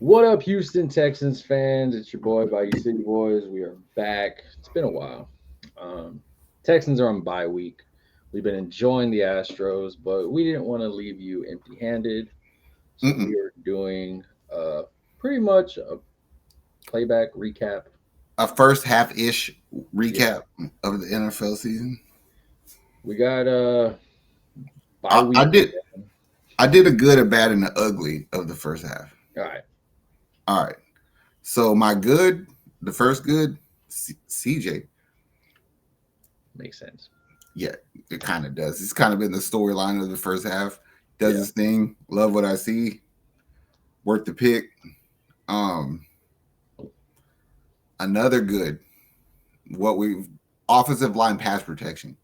What up, Houston Texans fans? It's your boy, Bayou City Boys. We are back. It's been a while. Um, Texans are on bye week. We've been enjoying the Astros, but we didn't want to leave you empty handed. So we Mm-mm. are doing pretty much a playback recap. A first half ish Yeah, recap of the NFL season. we got bye I week. did I did a good, a bad, and the ugly of the first half. All right, All right. So my good, the first good, CJ. makes sense. Yeah, it kind of does. It's kind of been the storyline of the first half. Does Yeah, his thing. Love what I see. Worth the pick. Um, Another good. What we offensive line pass protection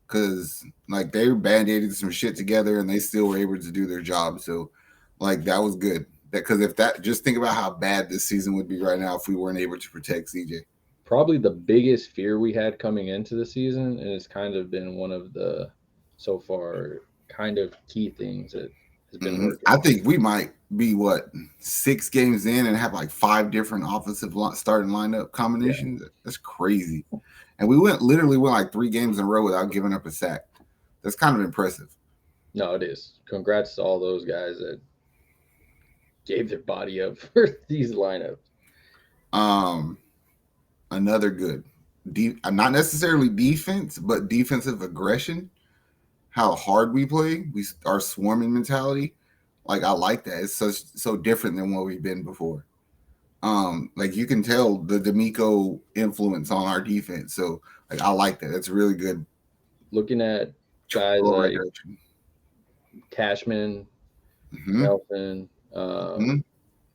because like they band-aided some shit together and they still were able to do their job. So like that was good. That because if that just think about how bad this season would be right now if we weren't able to protect CJ. probably the biggest fear we had coming into the season, and it's kind of been one of the so far kind of key things that has been working. I think we might be what 6 games in and have like 5 different offensive starting lineup Yeah, combinations. That's crazy. And we literally went like 3 games in a row without giving up a sack. That's kind of impressive. no, it is. Congrats to all those guys that gave their body up for these lineups. Um, Another good. Not necessarily defense, but defensive aggression. How hard we play, our swarming mentality. Like I like that. It's so different than what we've been before. Like you can tell the DeMeco influence on our defense. So like I like that. That's really good. Looking at guys Go right like direction. Cashman, Mm-hmm. Nelson, Mm-hmm.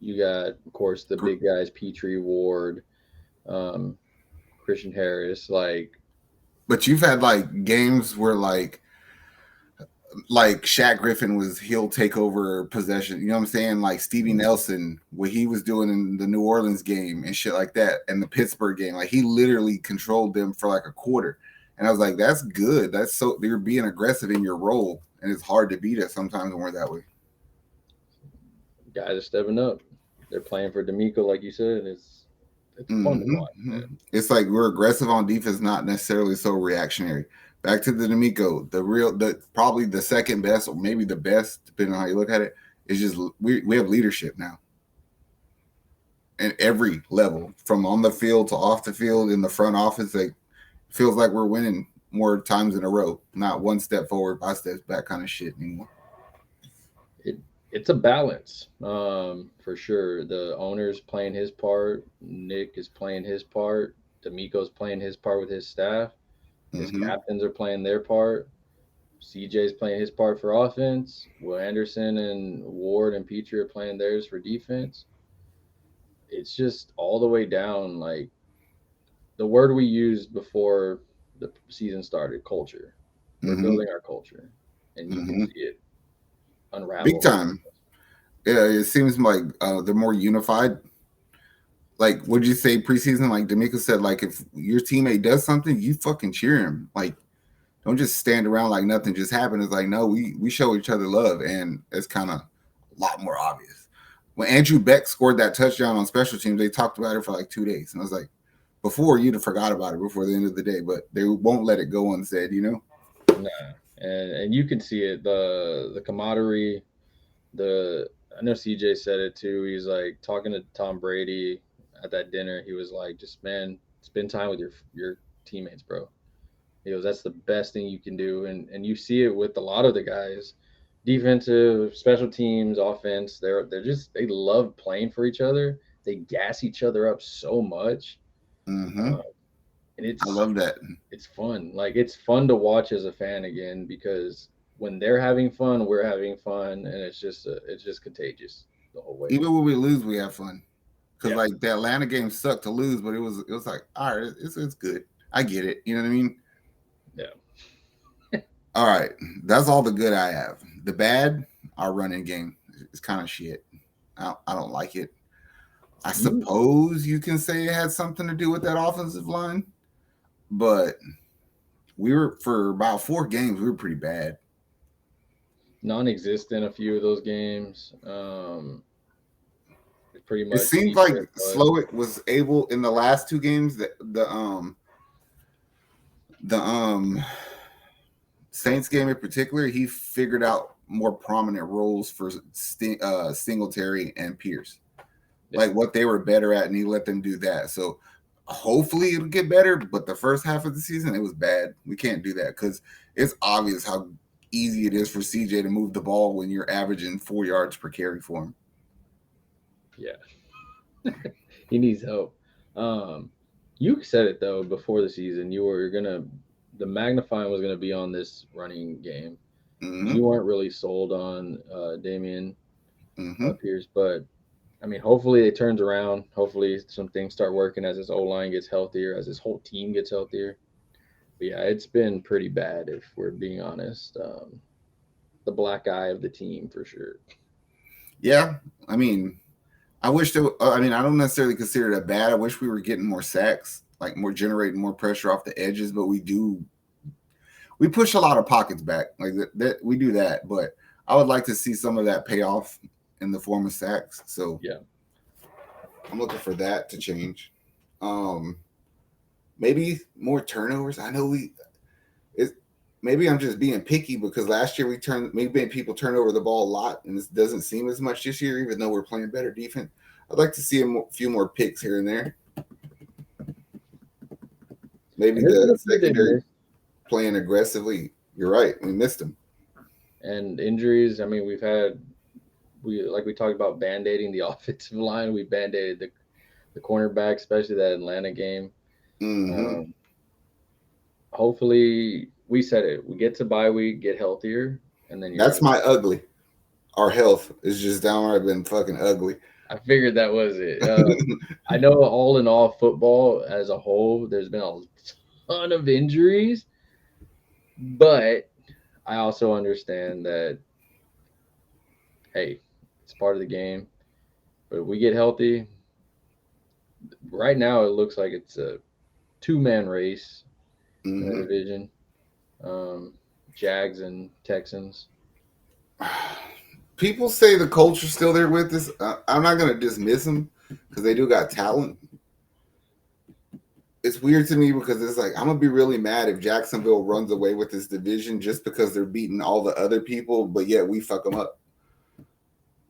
you got, of course, the big guys, Petrie, Ward, um, Christian Harris. But you've had like games where like Shaq Griffin was he'll take over possession. You know what I'm saying? Like Stevie Nelson, what he was doing in the New Orleans game and shit like that, and the Pittsburgh game. Like he literally controlled them for like a quarter. And I was like, that's good. That's so you're being aggressive in your role. And it's hard to beat us sometimes when we're that way. guys are stepping up. They're playing for DeMeco, like you said. It's fun to watch, Mm-hmm. man. It's like we're aggressive on defense, not necessarily so reactionary. Back to the D'Amico, the probably the second best, or maybe the best, depending on how you look at it, is just we have leadership now at every level, from on the field to off the field in the front office. Like feels like we're winning more times in a row, not one step forward, 5 steps back kind of shit anymore. It it's a balance, for sure. The owner's playing his part. Nick is playing his part. D'Amico's playing his part with his staff. His Mm-hmm. captains are playing their part. CJ's playing his part for offense. Will Anderson and Ward and Petrie are playing theirs for defense. It's just all the way down. Like the word we used before the season started, culture. We're Mm-hmm. building our culture, and you can Mm-hmm. see it Big unravel. time. Yeah, it seems like they're more unified. Like, would you say preseason? Like D'Amico said, like if your teammate does something, you fucking cheer him. Like, don't just stand around like nothing just happened. It's like no, we show each other love, and it's kind of a lot more obvious. When Andrew Beck scored that touchdown on special teams, they talked about it for like 2 days, and I was like, before you'd have forgot about it before the end of the day, but they won't let it go unsaid, you know. Nah, and you can see it. The camaraderie. The I know CJ said it too. He's like talking to Tom Brady at that dinner. He was like, just man, spend time with your teammates, bro. He goes, that's the best thing you can do, and you see it with a lot of the guys, defensive, special teams, offense. They're just they love playing for each other. They gas each other up so much, Mm-hmm. uh, and I love that. it's fun. Like it's fun to watch as a fan again because when they're having fun, we're having fun, and it's just contagious the whole way. Even when we lose, we have fun. Cause Yeah, like the Atlanta game sucked to lose, but it was like all right, it's good. I get it. You know what I mean? yeah. All right, that's all the good I have. The bad, our running game is kind of shit. I don't like it. I You suppose you can say it had something to do with that offensive line, but we were for about 4 games. We were pretty bad. non-existent a few of those games. pretty It much seems nipped like it in the bud. Slowick was able in the last two games that the Saints game in particular, he figured out more prominent roles for Singletary and Pierce, Yeah. like what they were better at, and he let them do that. So hopefully it'll get better. But the first half of the season, it was bad. We can't do that because it's obvious how easy it is for CJ to move the ball when you're averaging 4 yards per carry for him. Yeah. He needs help. Um, you said it though before the season. The magnifying was gonna be on this running game. Mm-hmm. You weren't really sold on Damian Mm-hmm. Pierce, but I mean, hopefully it turns around. Hopefully some things start working as his O line gets healthier, as his whole team gets healthier. But yeah, it's been pretty bad if we're being honest. The black eye of the team for sure. Yeah, I mean, I wish there. I mean, I don't necessarily consider that bad. I wish we were getting more sacks, like more generating more pressure off the edges. But we do. We push a lot of pockets back, like that. We do that, but I would like to see some of that pay off in the form of sacks. So Yeah. I'm looking for that to change. Um, maybe more turnovers. I know we. It, maybe I'm just being picky because last year maybe people turn over the ball a lot, and this doesn't seem as much this year, even though we're playing better defense. I'd like to see few more picks here and there. Maybe And there's been the a few they secondary missed playing aggressively. You're right. We missed them. and injuries. I mean, we talked about band-aiding the offensive line. We band-aided the cornerback, especially that Atlanta game. Mm-hmm. Um, hopefully, we said it. We get to bye week, get healthier, and then you're That's good. my ugly. Our health is just downright been fucking ugly. I figured that was it. I know all in all, football as a whole, there's been a ton of injuries, but I also understand that, hey, it's part of the game. But if we get healthy, right now it looks like it's a two-man race in the Mm-hmm. division. Jags and Texans. People say the culture's still there with us. I'm not gonna dismiss them because they do got talent. It's weird to me because it's like I'm gonna be really mad if Jacksonville runs away with this division just because they're beating all the other people, but yet we fuck them up.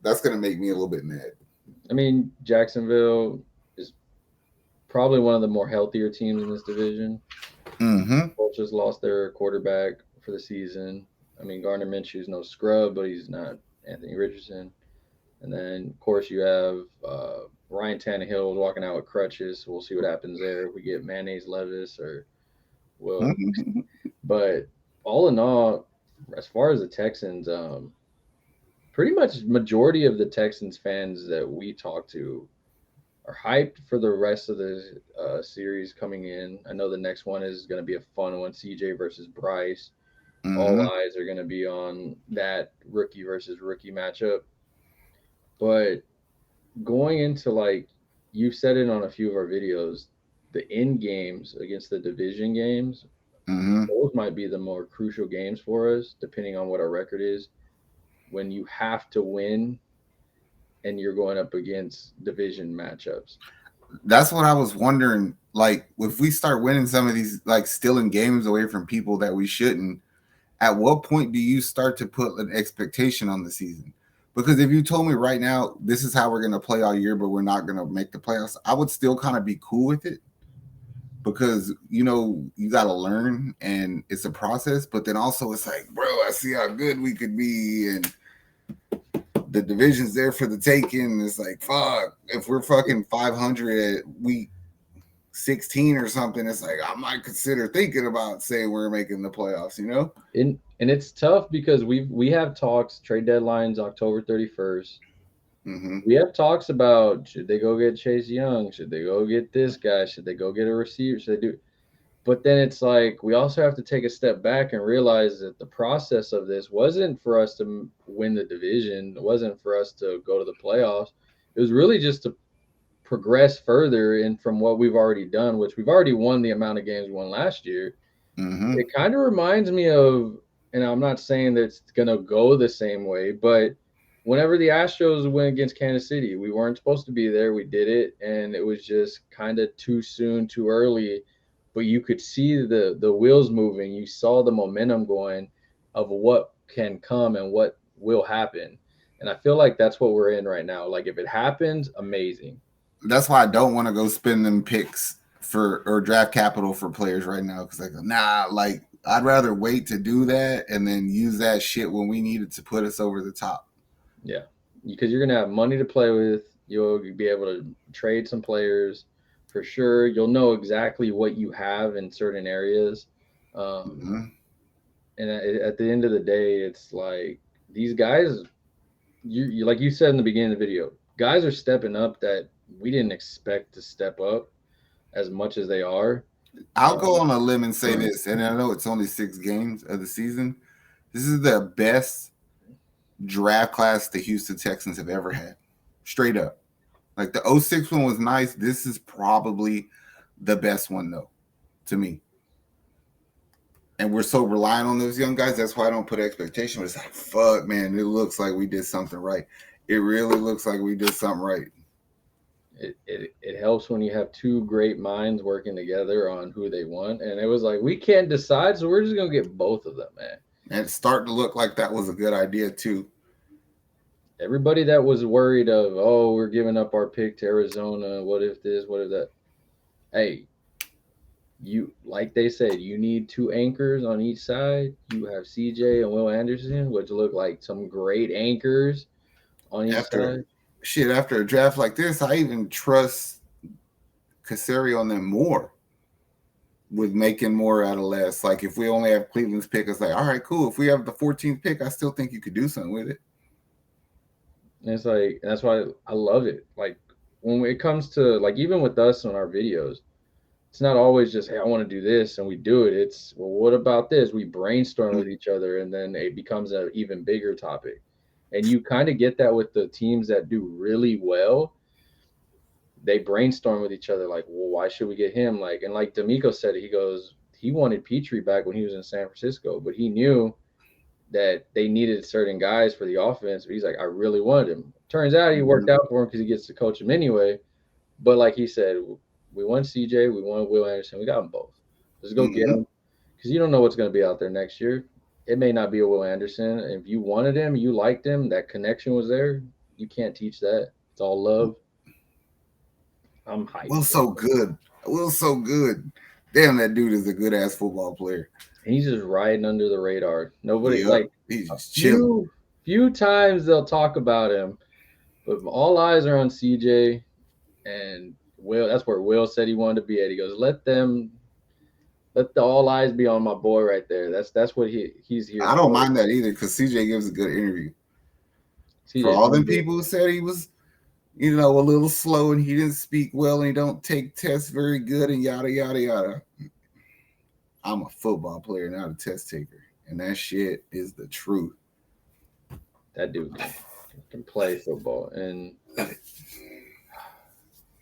That's gonna make me a little bit mad. I mean, Jacksonville is probably one of the more healthier teams in this division. Mm-hmm. Colts just lost their quarterback for the season. I mean, Gardner Minshew's no scrub, but he's not Anthony Richardson. And then, of course, you have Ryan Tannehill walking out with crutches. We'll see what happens there. If we get Mayonnaise Levis or Will. Mm-hmm. But all in all, as far as the Texans, pretty much majority of the Texans fans that we talk to are hyped for the rest of the series coming in. I know the next one is going to be a fun one, CJ versus Bryce. All Mm-hmm. eyes are going to be on that rookie versus rookie matchup. But going into like you've said it on a few of our videos, the end games against the division games, Mm-hmm. those might be the more crucial games for us, depending on what our record is. When you have to win and you're going up against division matchups. That's what I was wondering. Like, if we start winning some of these, like stealing games away from people that we shouldn't, at what point do you start to put an expectation on the season? Because if you told me right now, this is how we're going to play all year, but we're not going to make the playoffs, I would still kind of be cool with it because, you got to learn and it's a process. But then also it's like, bro, I see how good we could be. And the division's there for the taking. It's like, fuck, if we're fucking 500 at week 16 or something, it's like I might consider thinking about saying we're making the playoffs. And it's tough because we have talks, trade deadlines October 31st. Mm-hmm. We have talks about should they go get Chase Young, should they go get this guy, should they go get a receiver, should they do. But then it's like we also have to take a step back and realize that the process of this wasn't for us to win the division, it wasn't for us to go to the playoffs. It was really just to progress further in from what we've already done, which we've already won the amount of games we won last year. Mm-hmm. It kind of reminds me of, and I'm not saying that it's going to go the same way, but whenever the Astros went against Kansas City, we weren't supposed to be there. We did it, and it was just kind of too soon, too early. But you could see the wheels moving. You saw the momentum going of what can come and what will happen. And I feel like that's what we're in right now. Like if it happens, amazing. That's why I don't want to go spend them picks for or draft capital for players right now because like nah, like I'd rather wait to do that and then use that shit when we need it to put us over the top. Yeah, because you're gonna have money to play with. You'll be able to trade some players for sure. You'll know exactly what you have in certain areas. Um, Mm-hmm. and at the end of the day, it's like these guys, you like you said in the beginning of the video, guys are stepping up that we didn't expect to step up as much as they are. I'll go Um, on a limb and say this, and I know it's only 6 games of the season. This is the best draft class the Houston Texans have ever had. Straight up. Like the '06 one was nice. This is probably the best one though, to me. And we're so reliant on those young guys. That's why I don't put expectation. But it's like, fuck, man, it looks like we did something right. It really looks like we did something right. it helps when you have two great minds working together on who they want. And it was like, we can't decide, so we're just going to get both of them, man. And it's starting to look like that was a good idea too. Everybody that was worried of, oh, we're giving up our pick to Arizona. What if this? What if that? Hey, you like they said, you need two anchors on each side. You have CJ and Will Anderson, which look like some great anchors on each After side. after a draft like this, I even trust Casario on them more with making more out of less. Like if we only have Cleveland's pick, it's like, all right, cool. If we have the 14th pick, I still think you could do something with it. And it's like that's why I love it. Like when it comes to like even with us on our videos, it's not always just hey I want to do this and we do it. It's well what about this? We brainstorm with each other and then it becomes an even bigger topic. And you kind of get that with the teams that do really well. They brainstorm with each other like, well, why should we get him? Like and like DeMeco said it, he goes he wanted Petrie back when he was in San Francisco, but he knew that they needed certain guys for the offense. But he's like, I really wanted him. Turns out he worked out for him because he gets to coach him anyway. But like he said, we want CJ, we want Will Anderson, we got them both. Let's go get Mm-hmm. them because you don't know what's going to be out there next year. It may not be a Will Anderson. If you wanted him, you liked him, that connection was there. You can't teach that. It's all love. I'm hyped. Will's so good. Will's so good. Damn, that dude is a good ass football player. And he's just riding under the radar. Nobody Yep. like He's a just chilling. few times they'll talk about him, but all eyes are on CJ and Will. That's where Will said he wanted to be at. He goes, let the all eyes be on my boy right there. That's what he's here I don't for. mind that either because CJ gives a good interview. For CJ's all them humble. people who said he was, a little slow and he didn't speak well and he don't take tests very good and yada yada yada. I'm a football player, not a test taker, and that shit is the truth. That dude can play football, and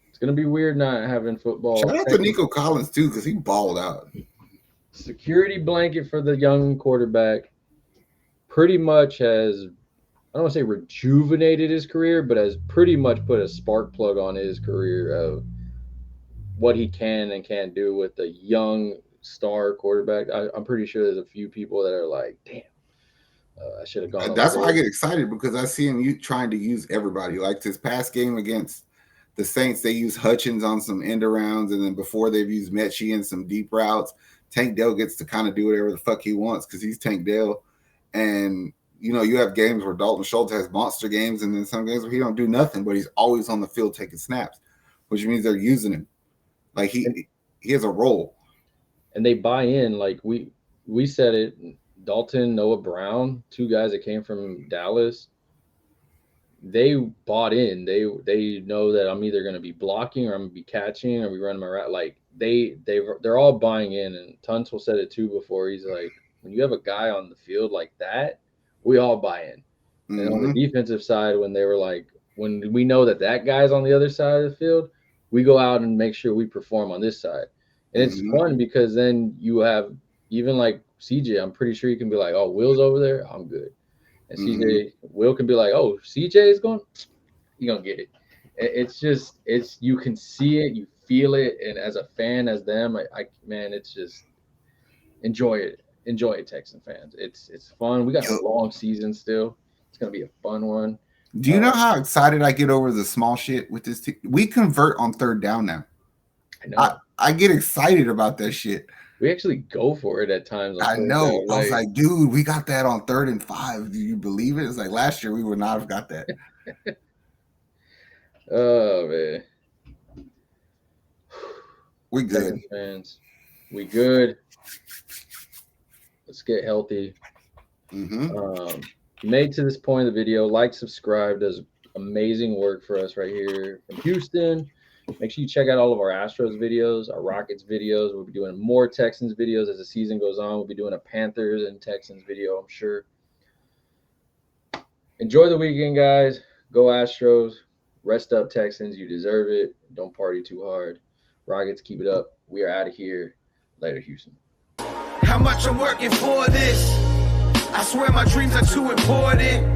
it's gonna be weird not having football. Shout out to Nico Collins too because he balled out. Security blanket for the young quarterback. Pretty much has I don't want to say rejuvenated his career, but has pretty much put a spark plug on his career of what he can and can't do with a young star quarterback. I'm pretty sure there's a few people that are like, damn, I should have gone over That's why I there. get excited because I see him trying to use everybody. Like this past game against the Saints, they used Hutchins on some end arounds, and then before they've used Mechie in some deep routes. Tank Dell gets to kind of do whatever the fuck he wants because he's Tank Dell. And you have games where Dalton Schultz has monster games, and then some games where he don't do nothing, but he's always on the field taking snaps, which means they're using him. Like he has a role. And they buy in. Like we said it. Dalton, Noah Brown, two guys that came from Dallas. They bought in. They know that I'm either going to be blocking or I'm going to be catching or we run my route. Like they're all buying in. And Tunsil said it too before. He's like, when you have a guy on the field like that, we all buy in. And on the defensive side, when they were like, when we know that guy's on the other side of the field, we go out and make sure we perform on this side. And it's fun because then you have even like CJ, I'm pretty sure you can be like, oh, Will's over there, I'm good. And CJ Will can be like, "Oh, CJ is going, you gonna get it." It's just you can see it, you feel it, and as a fan, as them, man, it's just enjoy it, Texan fans. It's fun. We got a long season still. It's gonna be a fun one. Do you know how excited I get over the small shit with this team? We convert on third down now. I know. I get excited about that shit. We actually go for it at times. I know. I was like, dude, we got that on 3rd and 5. Do you believe it? It's like last year we would not have got that. Oh man. We good. Texans fans. We good. Let's get healthy. You made to this point of the video, like, subscribe, does amazing work for us right here from Houston. Make sure you check out all of our Astros videos, our Rockets videos. We'll be doing more Texans videos as the season goes on. We'll be doing a Panthers and Texans video, I'm sure. Enjoy the weekend, guys. Go Astros. Rest up, Texans. You deserve it. Don't party too hard. Rockets, keep it up. We are out of here. Later, Houston. How much I'm working for this? I swear my dreams are too important.